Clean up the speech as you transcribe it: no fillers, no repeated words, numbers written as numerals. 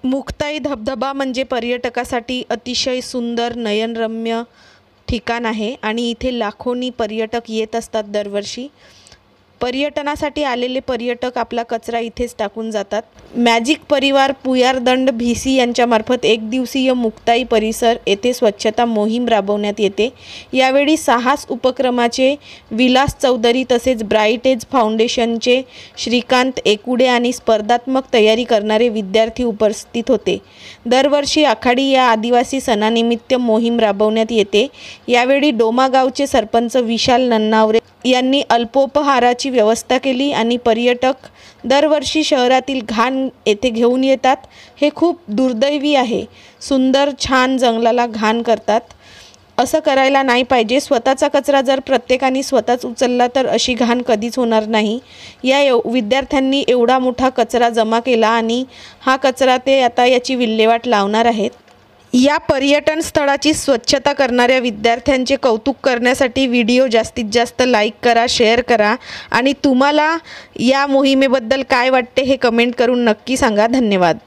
मुक्ताई धबधबा म्हणजे पर्यटकासाठी अतिशय सुंदर नयनरम्य ठिकाण आहे आणि इथे लाखोंनी पर्यटक येत असतात दरवर्षी। पर्यटनासाठी आलेले पर्यटक आपला कचरा इथेच टाकून जातात। मॅजिक परिवार पुयारदंड VC यांच्यामार्फत एक दिवसीय मुक्ताई परिसर येथे स्वच्छता मोहीम राबवण्यात येते। यावेळी साहस उपक्रमाचे विलास चौधरी तसेच ब्राइट एज फाउंडेशनचे श्रीकांत एकुडे आणि स्पर्धात्मक तयारी करणारे विद्यार्थी उपस्थित होते। दरवर्षी आखाडी या आदिवासी सणानिमित्त मोहीम राबवण्यात येते। यावेळी डोमा गावचे सरपंच विशाल नन्नावरे यांनी अल्पोपहाराची व्यवस्था केली आणि पर्यटक दरवर्षी शहरातील घाण येथे घेऊन येतात। हे खूप दुर्दैवी आहे। सुंदर छान जंगलाला घाण करतात। असं करायला नाही पाहिजे। स्वतःचा कचरा जर प्रत्येकाने स्वतःच उचलला तर अशी घाण कधीच होणार नाही। या विद्यार्थ्यांनी एवढा मोठा कचरा जमा केला आणि हा कचरा ते आता याची विल्हेवाट लावणार आहेत। या पर्यटन स्थळाची स्वच्छता करणाऱ्या विद्यार्थ्यांचे कौतुक करण्यासाठी व्हिडिओ जास्तीत जास्त लाईक करा, शेअर करा आणि तुम्हाला या मोहिमेबद्दल काय वाटते हे कमेंट करून नक्की सांगा। धन्यवाद।